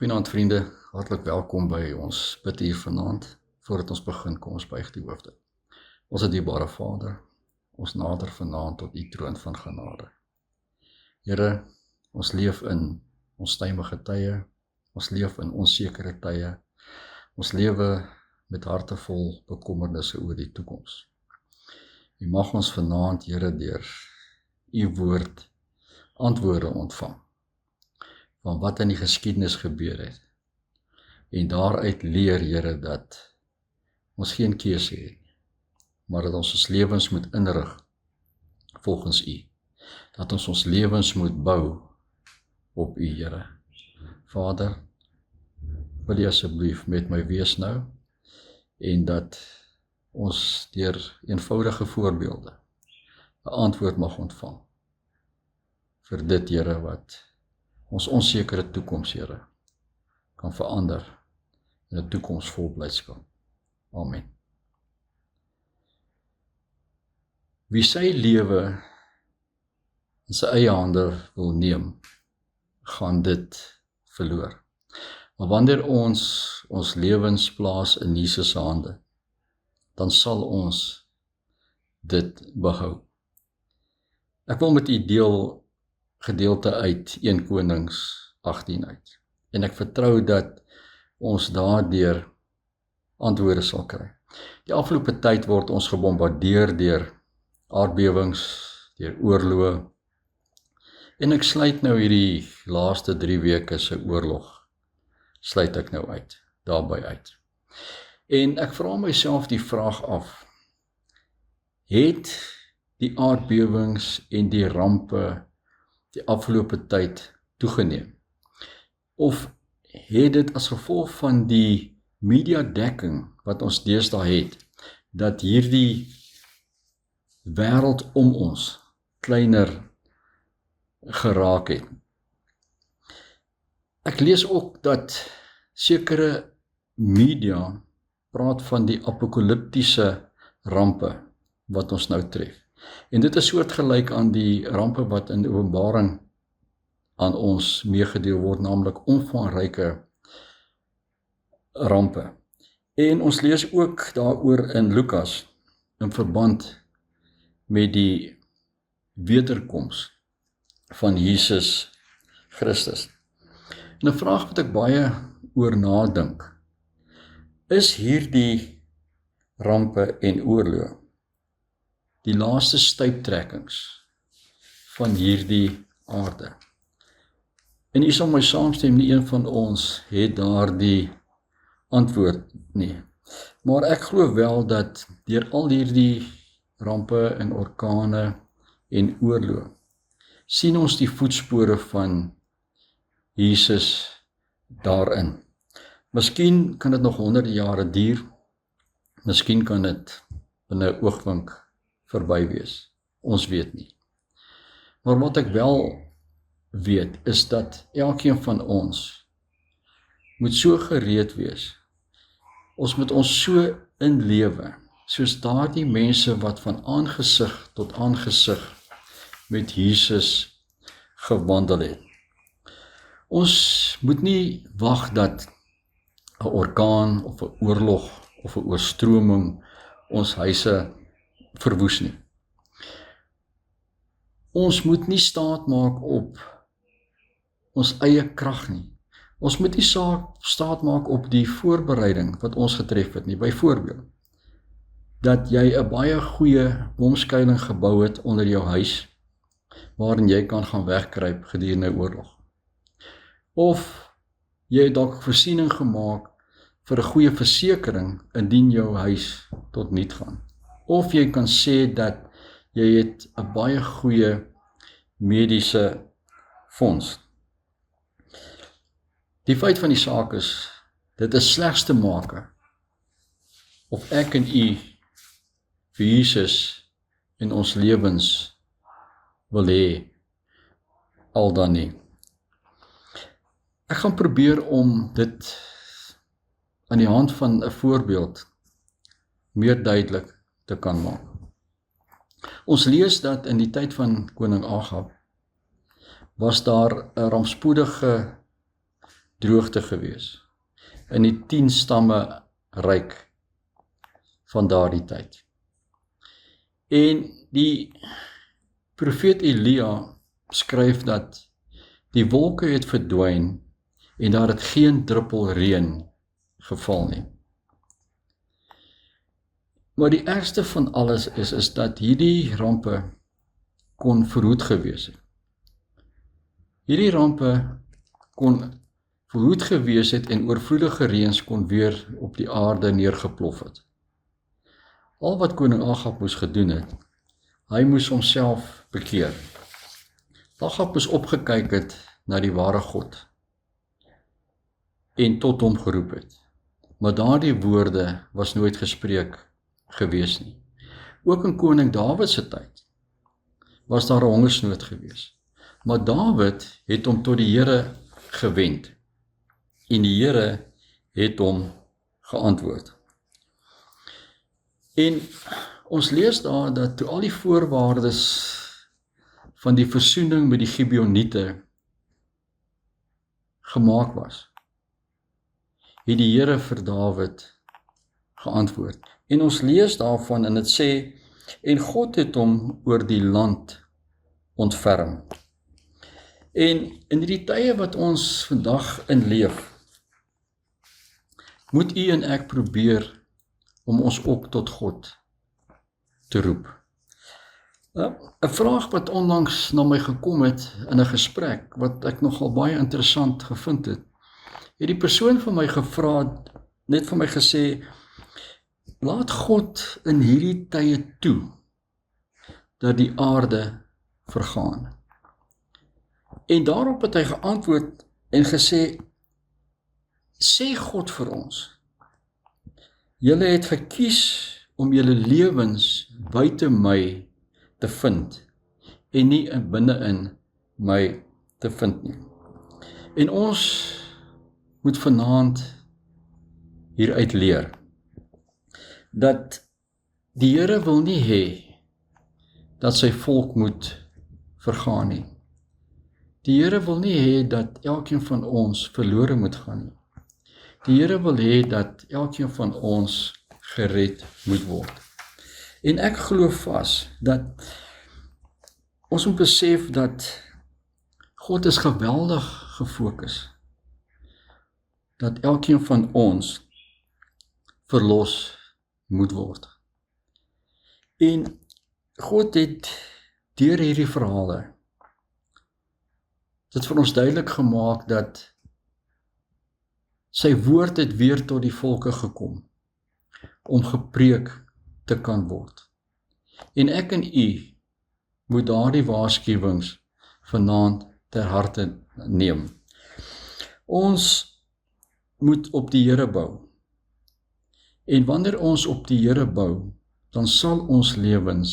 Goeienaand vriende, hartlik welkom by ons bid hier vanaand. Voordat ons begin, kom ons buig die hoofde. Ons dierbare Vader, ons nader vanaand tot U troon van genade. Here, ons leef in onstuimige tye, ons leef in onsekere tye, ons lewe met harte vol bekommernisse oor die toekoms. U mag ons vanaand, Here, deur U woord antwoorde ontvang van wat in die geskiedenis gebeur het. En daaruit leer, Here, dat ons geen keuse het, maar dat ons lewens moet inrig volgens U. Dat ons lewens moet bou op U, Here. Vader, wil U asseblief met my wees nou, en dat ons deur eenvoudige voorbeelde 'n antwoord mag ontvang vir dit, Here, wat ons onsekere toekoms, Here, kan verander in 'n toekoms vol blydskap. Amen. Wie sy lewe in sy eie hande wil neem, gaan dit verloor. Maar wanneer ons lewens plaas in Jesus se hande, dan sal ons dit behou. Ek wil met u deel gedeelte uit 1 Konings 18 uit. En ek vertrou dat ons daardeur antwoorde sal kry. Die afgelope tyd word ons gebombardeer deur aardbewings, deur oorloë. En ek sluit nou hierdie laaste 3 weke se oorlog, sluit ek nou uit, daarby uit. En ek vra myself die vraag af, het die aardbewings en die rampe die afgelope tyd toegeneem? Of het dit as gevolg van die mediadekking wat ons deesdae het, dat hierdie wêreld om ons kleiner geraak het? Ek lees ook dat sekere media praat van die apokaliptiese rampe wat ons nou tref. En dit is soortgelyk aan die rampe wat in Openbaring aan ons meegedeel word, naamlik omvangryke rampe. En ons lees ook daaroor in Lukas, in verband met die wederkoms van Jesus Christus. En 'n vraag wat ek baie oor nadink, is hierdie rampe en oorloë die laaste stuiptrekkings van hierdie aarde? En u sal my saamstem, nie een van ons het daardie antwoord nie. Maar ek glo wel dat deur al hierdie rampe en orkane en oorloë sien ons die voetspore van Jesus daarin. Miskien kan dit nog honderde jare duur, miskien kan dit binne 'n oogwink verby wees. Ons weet nie. Maar wat ek wel weet, is dat elkeen van ons moet so gereed wees. Ons moet ons so inlewe, soos daardie mense wat van aangesig tot aangesig met Jesus gewandel het. Ons moet nie wag dat 'n orkaan of 'n oorlog of 'n oorstroming ons huise verwoes nie. Ons moet nie staat maak op ons eie krag nie. Ons moet nie staat maak op die voorbereiding wat ons getref het nie. Byvoorbeeld, dat jy 'n baie goeie bomskuiling gebou het onder jou huis, waarin jy kan gaan wegkruip gedurende 'n oorlog. Of jy het dalk voorsiening gemaak vir 'n goeie versekering indien jou huis tot niet gaan. Of jy kan sê dat jy het 'n baie goeie mediese fonds. Die feit van die saak is, dit is slegs te maak of ek en u vir Jesus in ons lewens wil hê, al dan nie. Ek gaan probeer om dit aan die hand van 'n voorbeeld meer duidelik te kan maak. Ons lees dat in die tyd van koning Agab was daar 'n rampspoedige droogte gewees in die 10 stamme ryk van daardie tyd. En die profeet Elia skryf dat die wolke het verdwyn en daar het geen druppel reën geval nie. Maar die ergste van alles is dat hierdie rampe kon verhoed gewees het. Hierdie rampe kon verhoed gewees het en oorvloedige reëns kon weer op die aarde neergeplof het. Al wat koning Agab moes gedoen het, hy moes homself bekeer. Agab moes opgekyk het na die ware God en tot hom geroep het. Maar daardie woorde was nooit gespreek gewees nie. Ook in koning Dawid se tyd was daar 'n hongersnood gewees. Maar Dawid het hom tot die Here gewend en die Here het hom geantwoord. En ons lees daar dat toe al die voorwaardes van die versoening met die Gibeoniete gemaak was, het die Here vir Dawid geantwoord. En ons lees daarvan en dit sê, en God het hom oor die land ontferm. En in die tye wat ons vandag in leef, moet u en ek probeer om ons ook tot God te roep. 'n vraag wat onlangs na my gekom het in 'n gesprek, wat ek nogal baie interessant gevind het, het die persoon van my gevra, net vir my gesê, laat God in hierdie tye toe, dat die aarde vergaan. En daarop het hy geantwoord en gesê, sê God vir ons, julle het gekies om julle lewens buite my te vind en nie binne-in my te vind nie. En ons moet vanaand hieruit leer dat die Here wil nie hê dat sy volk moet vergaan nie. Die Here wil nie hê dat elkeen van ons verlore moet gaan nie. Die Here wil hê dat elkeen van ons gered moet word. En ek glo vas dat ons moet besef dat God is geweldig gefokus dat elkeen van ons verlos moet word. En God het deur hierdie verhale dit vir ons duidelik gemaak dat sy woord het weer tot die volke gekom om gepreek te kan word. En ek en u moet daardie waarskuwings vanaand ter harte neem. Ons moet op die Here bou. En wanneer ons op die Here bou, dan sal ons lewens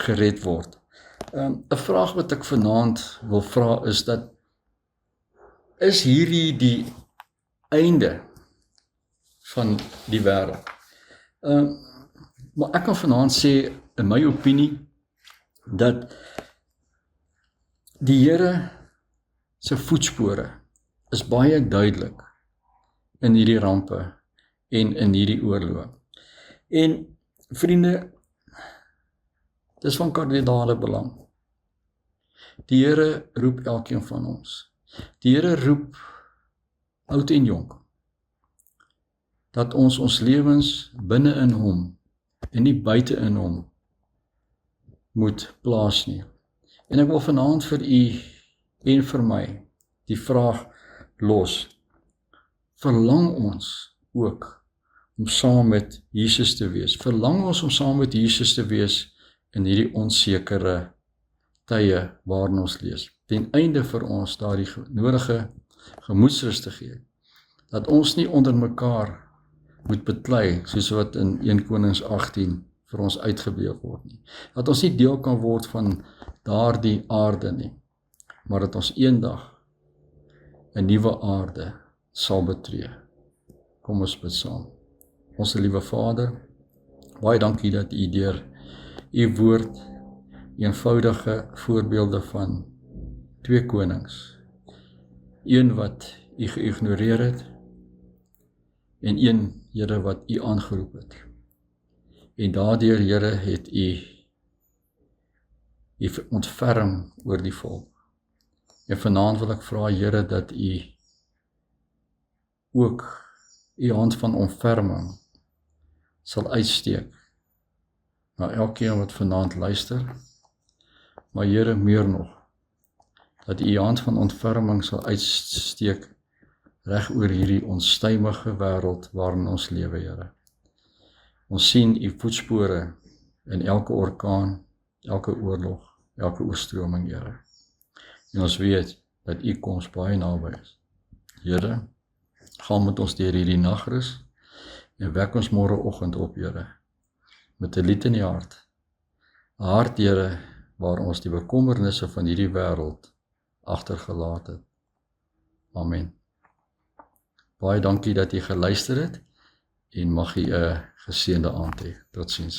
gered word. 'n Vraag wat ek vanaand wil vra is dat, is hierdie die einde van die wêreld? Maar ek kan vanaand sê, in my opinie, dat die Here se voetspore is baie duidelik in hierdie rampe en in hierdie oorlog. En vriende, dis van kardinale belang. Die Here roep elkeen van ons. Die Here roep oud en jonk, dat ons lewens binne in hom en nie buite in hom moet plaas nie. En ek wil vanaand vir u en vir my die vraag los, verlang ons ook om saam met Jesus te wees? Verlang ons om saam met Jesus te wees in hierdie onsekere tye waarin ons lees, ten einde vir ons daardie nodige gemoedsrus te gee, dat ons nie onder mekaar moet beklei, soos wat in 1 Konings 18 vir ons uitgebeeld word nie. Dat ons nie deel kan word van daardie aarde nie, maar dat ons eendag 'n nuwe aarde sal betree. Kom ons bid saam. Ons liewe Vader, baie dankie dat u deur u woord eenvoudige voorbeelde van 2 konings, een wat U geïgnoreer het, en een, Here, wat U aangeroep het. En daardeur, Here, het U ontferm oor die volk. En vanaand wil ek vra, Here, dat U ook U hand van ontferming sal uitsteek na elkeen wat vanaand luister, maar Here, meer nog, dat U hand van ontferming sal uitsteek reg oor hierdie onstuimige wêreld waarin ons lewe, Here. Ons sien U voetspore in elke orkaan, elke oorlog, elke oorstroming, Here. En ons weet dat U koms baie naby is. Here, gaan met ons deur hierdie nagrus en wek ons môreoggend op, Here, met 'n lied in die hart. 'n Hart, Here, waar ons die bekommernisse van hierdie wêreld agtergelaat het. Amen. Baie dankie dat jy geluister het en mag jy 'n geseënde aand hê. Totsiens.